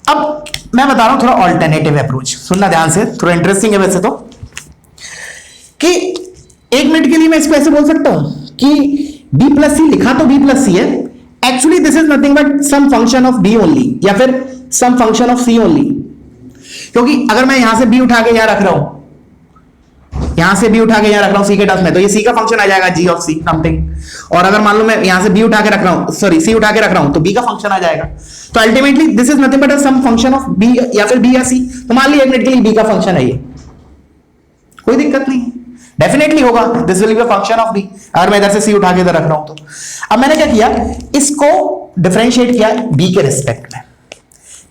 अब मैं बता रहा हूं थोड़ा ऑल्टरनेटिव अप्रोच, सुनना ध्यान से, थोड़ा इंटरेस्टिंग है वैसे तो। कि एक मिनट के लिए मैं इसको ऐसे बोल सकता हूं कि b प्लस सी लिखा तो b प्लस सी है, actually this is nothing but some function of b only, या फिर सम फंक्शन ऑफ c ओनली। क्योंकि अगर मैं यहां से b उठा के यहां रख रहा हूं, यहां से b उठा के यहां रख रहा हूं c के टर्म्स में, तो ये c का फंक्शन आ जाएगा g ऑफ c समथिंग। और अगर मान लो मैं यहां से b उठा के रख रहा हूं, सॉरी c उठा के रख रहा हूं, तो b का फंक्शन आ जाएगा। तो ultimately this is nothing but some function of b या फिर b या c। तो मान लीजिए एक मिनट के लिए b का फंक्शन है, ये कोई दिक्कत नहीं है, डेफिनेटली होगा, this will be a function of b। अगर मैं इधर से c उठा के इधर रख रहा हूं तो अब मैंने क्या किया, इसको डिफरेंशिएट किया b के रिस्पेक्ट में,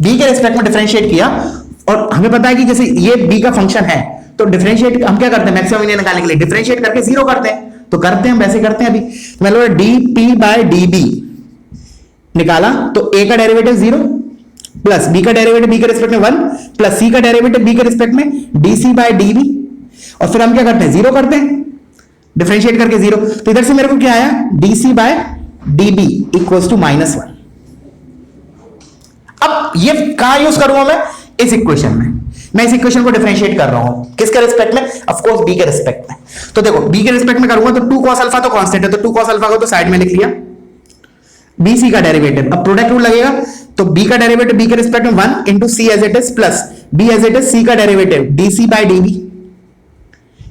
b के रिस्पेक्ट में डिफरेंशिएट किया। और हमें पता है कि जैसे ये b का फंक्शन है, तो डिफरेंशिएट हम क्या करते हैं, मैक्सिमम इन्हें निकालने के लिए डिफरेंशिएट करके 0 करते हैं, तो करते हैं, वैसे करते हैं अभी। तो मैं लोग dp बाय db निकाला, तो a का डेरिवेटिव 0 प्लस b का डेरिवेटिव b के रिस्पेक्ट में 1 प्लस c का डेरिवेटिव b के रिस्पेक्ट में dc बाय db, और फिर हम क्या करते हैं 0 करते हैं, डिफरेंशिएट करके 0। तो इधर से मेरे को क्या आया, dc by db equals to -1। अब ये कहां यूज करूंगा मैं, इस इक्वेशन में, मैं इस इक्वेशन को डिफरेंशिएट कर रहा हूं किसके रिस्पेक्ट में, ऑफ कोर्स बी के रिस्पेक्ट में। तो देखो बी के रिस्पेक्ट में करूंगा तो 2 cos अल्फा तो कांस्टेंट है, तो 2 cos अल्फा को तो साइड में लिख लिया, बी सी का डेरिवेटिव, अब प्रोडक्ट रूल लगेगा तो बी का डेरिवेटिव बी के रिस्पेक्ट में 1 into C as it is plus B as it is C का derivative D C by D B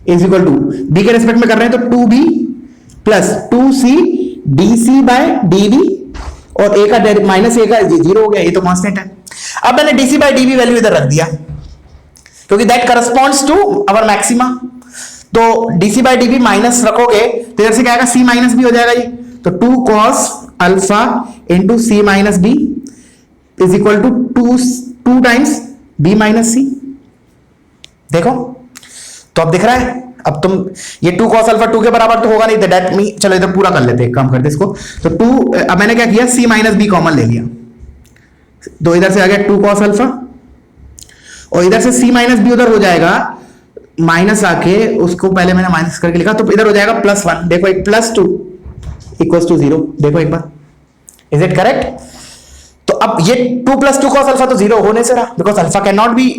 is equal to, B के रिस्पेक्ट में कर रहे हैं तो 2b plus 2c D C by D B, और ए का माइनस ए का जीरो हो गया, ये तो कांस्टेंट है। अब मैंने D C by D B value इधर रख दिया क्योंकि that corresponds to our maxima, तो डीसी बाय डीबी माइनस रखोगे तो इधर से क्या आएगा, सी माइनस बी हो जाएगा ये, तो 2 cos alpha into C minus B is equal to 2 times B minus C. देखो तो अब दिख रहा है, अब तुम ये 2 cos अल्फा 2 के बराबर तो होगा नहीं, दैट मीन चलो इधर पूरा कर लेते हैं, काम करते इसको, तो 2 अब मैंने क्या किया, सी माइनस बी कॉमन ले लिया, तो इधर से आ गया 2 cos अल्फा और इधर से c माइनस बी उधर हो जाएगा, माइनस आके उसको पहले मैंने माइनस करके लिखा तो इधर हो जाएगा +1, देखो एक +2 इक्वल्स टू 0, देखो एक बार, इज इट करेक्ट। तो अब ये 2 + 2 cos अल्फा तो 0 होने से रहा, because alpha can not be,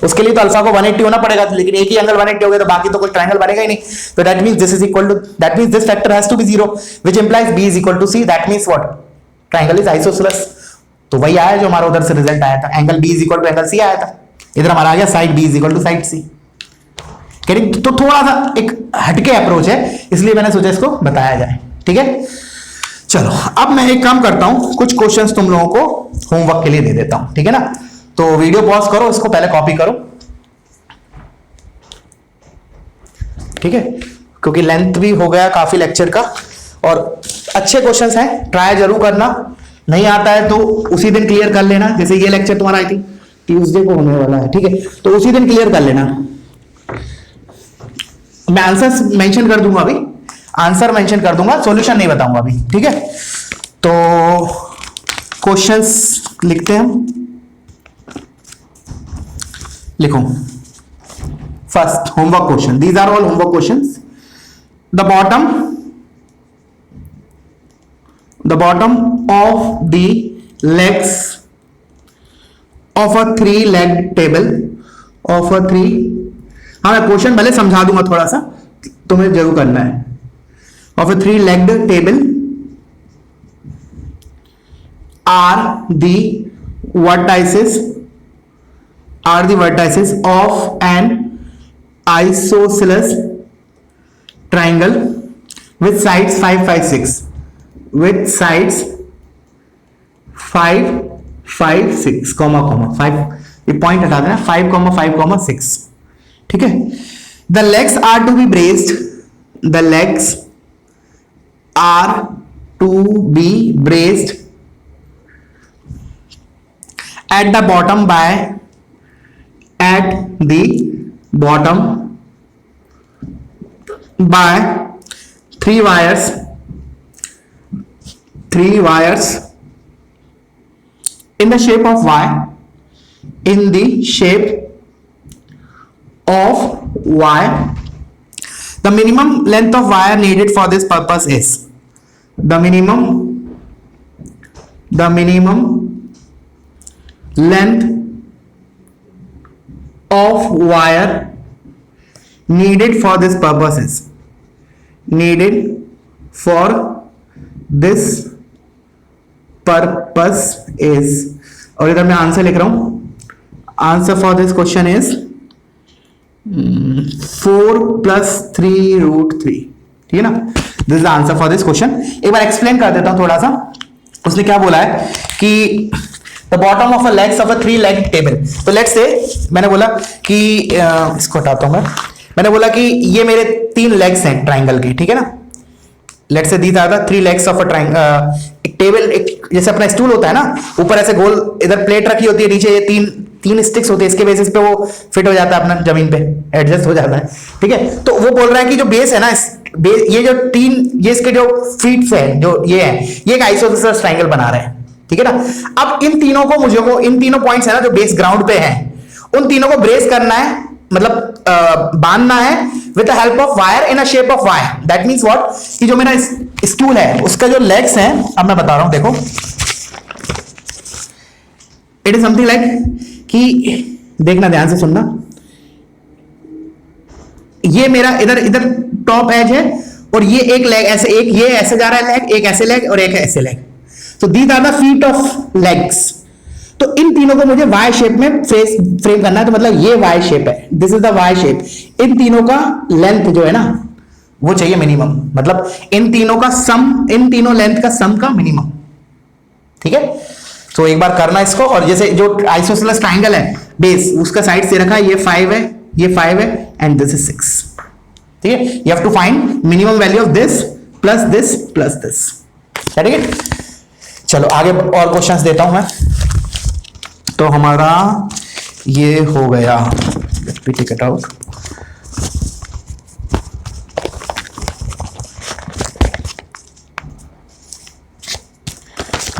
उसके लिए तो अल्फा को 180 होना पड़ेगा, लेकिन एक ही एंगल 180 हो गया तो बाकी तो कोई ट्रायंगल बनेगा ही नहीं, तो that means this is equal to, that means this factor has to be 0 which implies b is equal to c, that means what, triangle is isosceles. तो वही आया जो हमारा उधर से रिजल्ट आया था, angle b is equal to angle c आया था, इधर हमारा आ गया side b is equal to side c। तो थोड़ा सा एक हटके अप्रोच है, इसलिए मैंने सोचा इसको बताया जाए, ठीक है। चलो अब मैं एक काम करता हूं, कुछ क्वेश्चंस तुम लोगों को होमवर्क के लिए दे देता हूं, ठीक है ना। तो वीडियो पॉज करो, इसको पहले कॉपी करो, ठीक है, क्योंकि लेंथ भी हो गया काफी लेक्चर का, और अच्छे क्वेश्चंस हैं, ट्राई जरूर करना, नहीं आता है तो उसी दिन क्लियर कर लेना, जैसे ये लेक्चर तुम्हारा आई थिंक ट्यूसडे को होने वाला है, ठीक है, तो उसी दिन क्लियर कर लेना। मैं आंसर मेंशन कर दूंगा अभी, आंसर मेंशन कर दूंगा, सॉल्यूशन नहीं बताऊंगा अभी, ठीक है। तो क्वेश्चंस लिखते हैं हम, लिखो first homework question, these are all homework questions. The bottom of the legs of a 3-legged table of a 3, हाँ मैं क्वेश्चन भले समझा दूंगा, थोड़ा सा तुम्हें जरूर करना है। Of a 3-legged table are the vertices of an isosceles triangle with sides 5, 5, 6, with sides 5, 5, 6, comma 5, ये पॉइंट हटा देना, 5, 5, 6, ठीक है। The legs are to be braced, the legs are to be braced at the bottom by, at the bottom by 3 wires in the shape of Y, in the shape of Y. The minimum length of wire needed for this purpose is, the minimum length of wire needed for this purpose is, और इधर मैं आंसर लिख रहा हूं, answer for this question is 4 + 3√3, ठीक है ना। This is the answer for this question. एक बार एक्सप्लेन कर देता हूं थोड़ा सा, उसने क्या बोला है कि the bottom of a legs of a 3-legged table, तो लेट्स से मैंने बोला कि इसको हटाता हूं मैंने बोला कि ये मेरे 3 लेग्स हैं ट्राइंगल के, ठीक है ना। Let's say these are the 3 legs of a triangle, एक टेबल, एक जैसे अपना स्टूल होता है ना, ऊपर ऐसे गोल इधर प्लेट रखी होती है, नीचे ये तीन स्टिक्स होते हैं, इसके बेसिस पे वो फिट हो जाता है अपना जमीन पे, एडजस्ट हो जाता है, ठीक है। तो वो बोल रहा है कि जो बेस है ना, ये जो ये इसके जो फीट्स हैं, जो ये है, ये एक आइसोसेलेस ट्राइंगल बना रहे हैं, ठीक है ना। अब इन तीनों पॉइंट्स है ना जो बेस ग्राउंड पे हैं, उन तीनों को ब्रेस करना है, मतलब बांधना है with the help of wire in a shape of Y. That means what, कि जो मेरा स्टूल है उसका जो लेग्स हैं, अब मैं बता रहा हूं, देखो इट इज समथिंग लाइक कि देखना ध्यान से सुनना, ये मेरा इधर इधर टॉप एज है और ये एक लेग ऐसे, एक ये ऐसे जा रहा है लेग, एक ऐसे लेग और एक ऐसे लेग। तो these are the feet of legs. तो इन तीनों को मुझे वाई शेप में फ्रेम करना है। तो मतलब ये वाई शेप है, this is the Y shape. इन तीनों का लेंथ जो है ना वो चाहिए मिनिमम, मतलब इन तीनों का सम, इन तीनों लेंथ का सम का मिनिमम। ठीक है, तो एक बार करना इसको। और जैसे जो आइसोसेलेस ट्राइंगल है बेस, उसका साइड से रखा है, ये 5 है, ये 5 है एंड दिस इज 6। ठीक है, you have to find minimum value of this plus this plus this. ठीक है, चलो आगे और क्वेश्चंस देता हूं मैं। तो हमारा ये हो गया, let me take it out.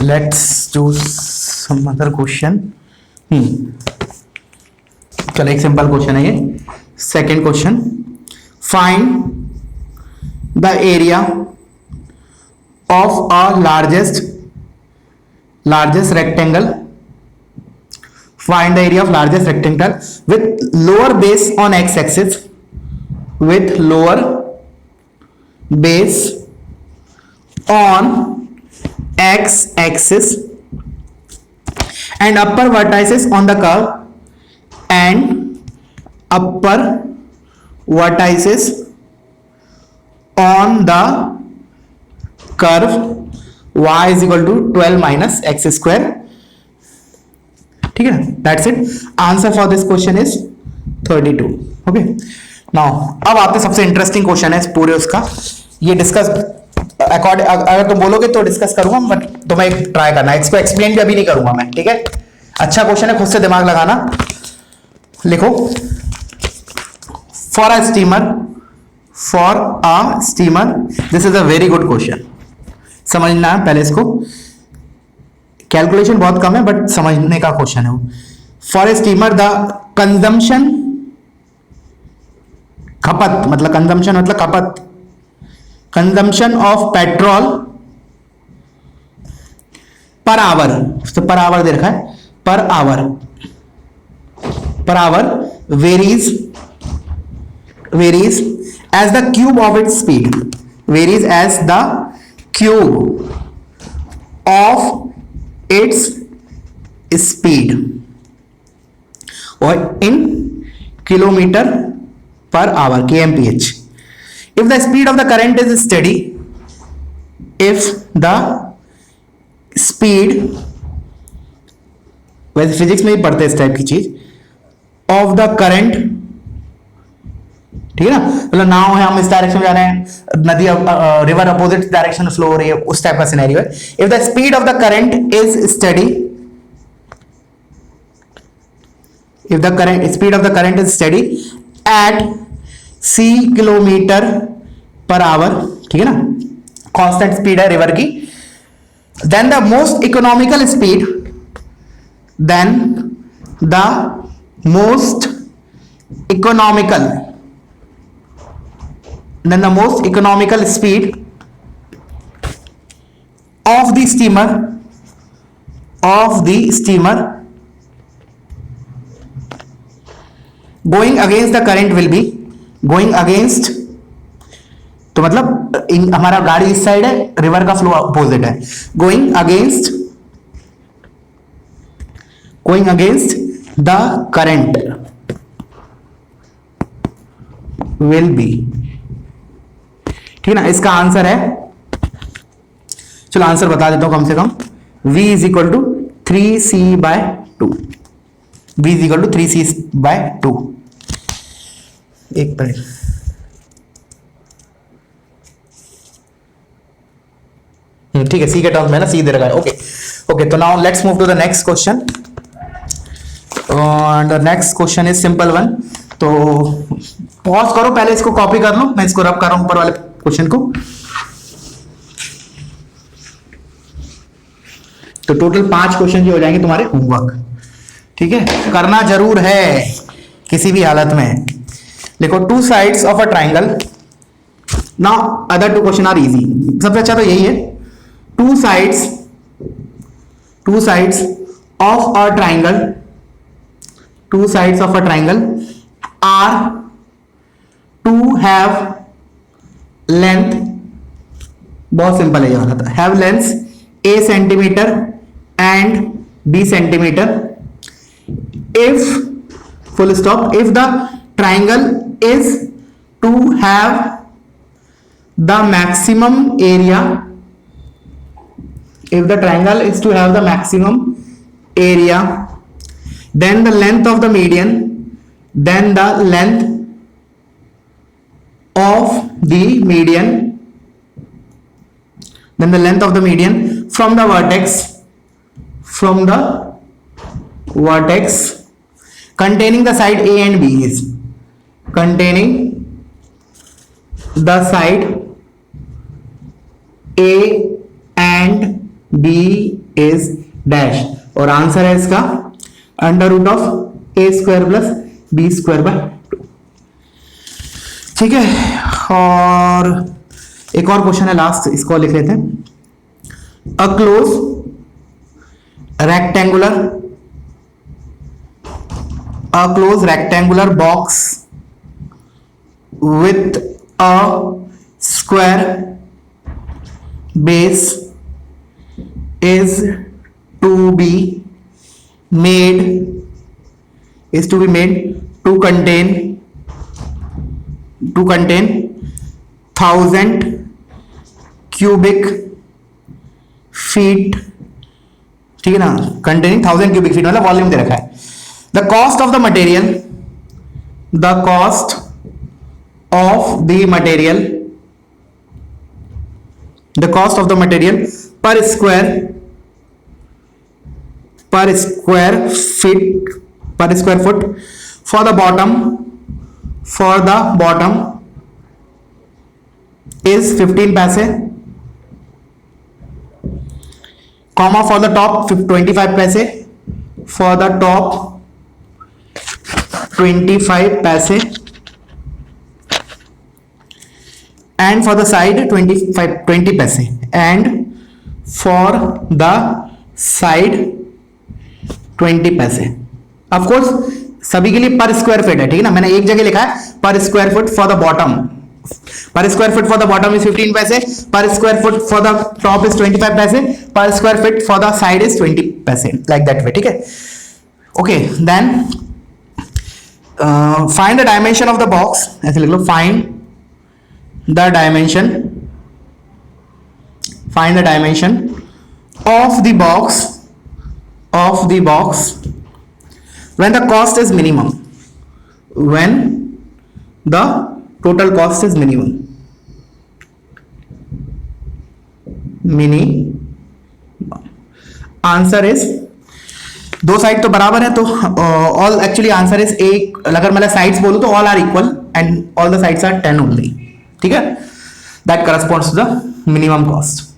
Let's do some other question. चलो एक सिंपल क्वेश्चन है ये। Second question, find the area of a largest rectangle, find the area of largest rectangle with lower base on x-axis, with lower base on x-axis and upper vertices on the curve, and upper vertices on the curve y is equal to 12 minus x square। ठीक है, that's it. Answer for this question is 32। Okay, now अब आते सबसे इंटरेस्टिंग क्वेश्चन है पूरे उसका। ये डिस्कस अकॉर्डिंग, अगर तुम बोलोगे तो डिस्कस करूंगा, बट तुम्हें एक ट्राई करना है, इसको एक्सप्लेन भी अभी नहीं करूंगा मैं। ठीक है, अच्छा क्वेश्चन है, खुद से दिमाग लगाना। लिखो, for a steamer, this is a very good question. समझना है पहले इसको, कैलकुलेशन बहुत कम है बट समझने का क्वेश्चन है वो। For a steamer the consumption, खपत मतलब कंजम्पशन मतलब खपत, consumption of petrol per hour, तो पर आवर दे रखा है, per hour varies as the cube of its speed, varies as the cube of its speed or in kilometer per hour, kmph. If the speed of the current is steady, if the speed, वैसे फिजिक्स में ही पढ़ते हैं इस टाइप की चीज, ऑफ द करंट, ठीक है ना, मतलब नाव है, हम इस डायरेक्शन में जा रहे हैं, नदी रिवर अपोजिट डायरेक्शन में फ्लो हो रही है, उस टाइप का सिनेरियो है। If the speed of the current is steady, if the current speed of the current is steady at c kilometre per hour, ठीक है ना, कांस्टेंट स्पीड है रिवर की, then the most economical speed, then the most economical speed of the steamer going against the current will be, going against, तो मतलब हमारा गाड़ी इस साइड है, रिवर का फ्लो अपोजिट है, going against the current will be, ठीक है ना। इसका आंसर है, चलो आंसर बता देता हूं कम से कम, v is equal to 3c/2, v is equal to 3c/2। एक मिनट, ठीक है, c के टर्म्स में ना c दे रखा है। ओके, तो now let's move to the next question. The next question is simple one. तो पॉज करो, पहले इसको कॉपी कर लो, मैं इसको रब कर रहा हूं ऊपर वाले क्वेश्चन को। तो टोटल 5 क्वेश्चन जो हो जाएंगे तुम्हारे होमवर्क, ठीक है, करना जरूर है किसी भी हालत में। देखो, 2 sides of a triangle, now other 2 question are easy. सबसे अच्छा तो यही है, 2 sides of a triangle two sides of a triangle are to have length, बहुत सिंपल है ये वाला था, have lengths a centimeter and b centimeter if full stop if the triangle is to have the maximum area, if the triangle is to have the maximum area, then the length of the median, then the length of the median, then the length of the median from the vertex containing the side A and B is containing the side A and B is dash, और आंसर है इसका under root of A square plus B square by 2। ठीक है, और एक और क्वेश्चन है लास्ट, इसको लिख लेते हैं। A close rectangular box with a square base is to be made to contain 1000 cubic feet, ठीक है ना, containing 1000 cubic feet मतलब वॉल्यूम दे रखा है। The cost of the material per square foot for the bottom is 15 paise, comma for the top 25 paise, for the top 25 paise, and for the side 20 paise, and for the side 20 पैसे। ऑफ कोर्स सभी के लिए पर स्क्वायर फीट है, ठीक है ना, मैंने एक जगह लिखा है पर square foot for the bottom, पर square foot for the bottom is 15 पैसे, पर square foot for the top is 25 पैसे, पर square feet for the side is 20 पैसे, लाइक दैट वे, ठीक है। Okay, then find the dimension of the box, ऐसे लिख लो, find the dimension of the box when the cost is minimum, when the total cost is minimum, answer is, दो साइड तो बराबर है तो ऑल, एक्चुअली आंसर इज एक, अगर मैं साइड्स बोलूं तो all are equal and all the sides are 10 only, ठीक है, that corresponds to the minimum cost.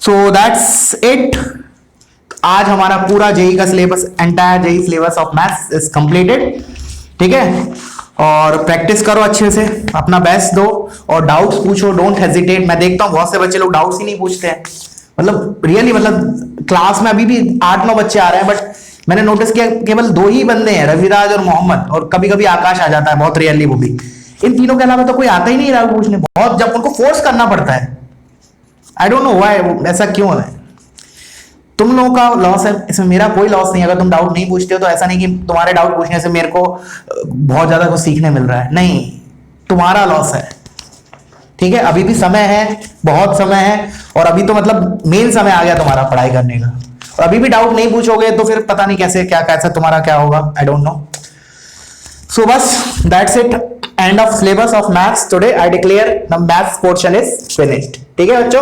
So that's it, आज हमारा पूरा जेई का syllabus, entire JEE syllabus of maths is completed, ठीक है। और प्रैक्टिस करो अच्छे से, अपना बेस्ट दो और डाउट्स पूछो, डोंट हेजिटेट। मैं देखता हूँ बहुत से बच्चे लोग डाउट्स ही नहीं पूछते हैं, मतलब रियली, मतलब क्लास में अभी भी 8-9 बच्चे आ रहे हैं, बट मैंने नोटिस किया केवल 2 ही बंदे हैं, रविराज और मोहम्मद, और कभी कभी आकाश आ जाता है बहुत रियली, वो भी। इन तीनों के अलावा तो कोई आता ही नहीं रहा पूछने, बहुत जब उनको फोर्स करना पड़ता है। आई डोंट नो व्हाई, ऐसा क्यों है। तुम लोगों का लॉस है इसमें, मेरा कोई लॉस नहीं। अगर तुम डाउट नहीं पूछते हो तो ऐसा नहीं कि तुम्हारे डाउट पूछने से मेरे को बहुत ज्यादा कुछ सीखने मिल रहा है, नहीं, तुम्हारा लॉस है, ठीक है। अभी भी समय है, बहुत समय है, और अभी तो मतलब मेन समय आ गया तुम्हारा पढ़ाई करने का, और अभी भी डाउट नहीं पूछोगे तो फिर पता नहीं कैसे कैसा तुम्हारा क्या होगा, आई डोंट नो। सो बस that's it, and of syllabus of maths today. I declare the maths portion is finished, ठीक है बच्चों।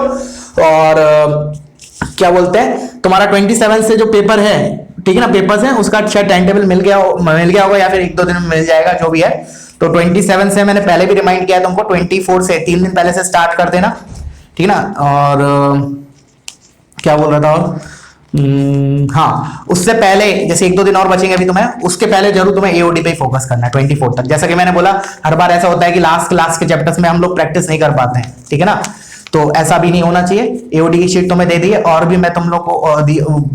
और क्या बोलते हैं, तुम्हारा 27 से जो पेपर है, ठीक है ना, पेपर्स हैं, उसका शायद टाइम टेबल मिल गया होगा या फिर 1-2 दिन में मिल जाएगा, जो भी है। तो 27 से मैंने पहले भी रिमाइंड किया तुमको, 24 से 3 दिन पहले से स्टार्ट कर देना, ठीक है ना। और क्या बोल रहा था, और हाँ, उससे पहले जैसे 1-2 दिन और बचेंगे अभी तुम्हें, उसके पहले जरूर तुम्हें एओडी पे फोकस करना है 24 तक। जैसा कि मैंने बोला, हर बार ऐसा होता है कि लास्ट के चैप्टर्स में हम लोग प्रैक्टिस नहीं कर पाते हैं, ठीक है ना। तो ऐसा भी नहीं होना चाहिए। एओडी की शीट तुम्हें दे दी है, और भी मैं तुम लोग को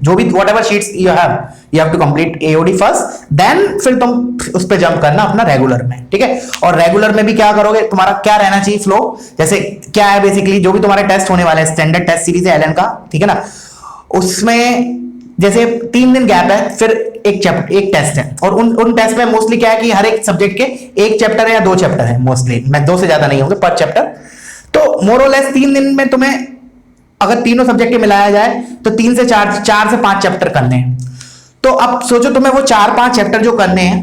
जो भी whatever sheets you have to complete AOD first, then फिर तुम उस पर जंप करना अपना रेगुलर में, ठीक है। और रेगुलर में भी क्या करोगे, तुम्हारा क्या रहना चाहिए फ्लो, जैसे क्या है बेसिकली जो भी तुम्हारे टेस्ट होने वाले हैं, स्टैंडर्ड टेस्ट सीरीज है एलएन का, ठीक है ना, उसमें जैसे 3 दिन गैप है, फिर एक टेस्ट है, और उन टेस्ट में मोस्टली क्या है कि हर एक सब्जेक्ट के एक चैप्टर है या 2 चैप्टर है, मोस्टली मैं 2 से ज्यादा नहीं होंगे पर चैप्टर। तो मोरलेस 3 दिन में तुम्हें अगर तीनों सब्जेक्ट मिलाया जाए तो 3 से 4 से 5 चैप्टर करने हैं। तो अब सोचो तुम्हें वो 4-5 चैप्टर जो करने हैं,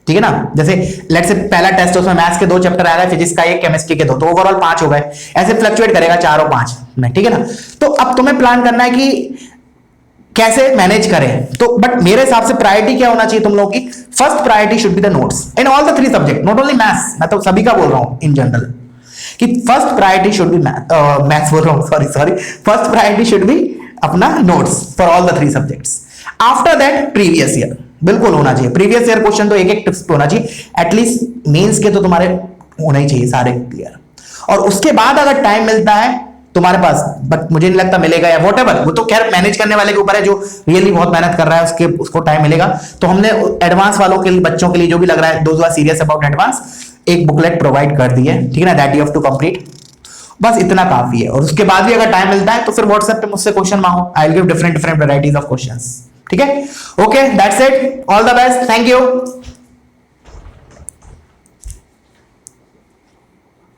ठीक है ना, जैसे लेट्स से पहला टेस्ट है उसमें मैथ्स के 2 चैप्टर आ रहा है, फिजिक्स का 1, केमिस्ट्री के 2, तो ओवरऑल 5 हो गए, ऐसे फ्लक्चुएट करेगा 4 और 5 में, ठीक है ना। तो अब तुम्हें प्लान करना है कि कैसे मैनेज करें। तो बट मेरे हिसाब से प्रायोरिटी क्या होना चाहिए तुम लोगों की, first priority should be the notes in all the 3 subject, not only maths, मैं तो सभी का बोल रहा हूं इन जनरल, कि first priority should be maths बोल रहा हूं, sorry first priority should be अपना notes for all the 3 subjects. After that previous year बिल्कुल होना चाहिए, प्रीवियस ईयर क्वेश्चन तो एक टिप्स होना चाहिए, एटलीस्ट मेंस के तो तुम्हारे होना ही चाहिए सारे क्लियर। और उसके बाद अगर टाइम मिलता है तुम्हारे पास, बट मुझे नहीं लगता मिलेगा या व्हाटएवर, वो तो खैर मैनेज करने वाले के ऊपर है, जो रियली बहुत मेहनत कर रहा है उसको टाइम मिलेगा। तो हमने एडवांस वालों के लिए, बच्चों के लिए जो भी लग रहा है those are serious about advance, एक बुकलेट प्रोवाइड कर दी है, ठीक है ना, that you have to complete, बस इतना काफी है। और उसके बाद भी अगर टाइम मिलता है तो फिर व्हाट्सएप पे मुझसे क्वेश्चन मांगो, I will give different varieties of questions, ठीक है। Okay, that's it, all the best, thank you.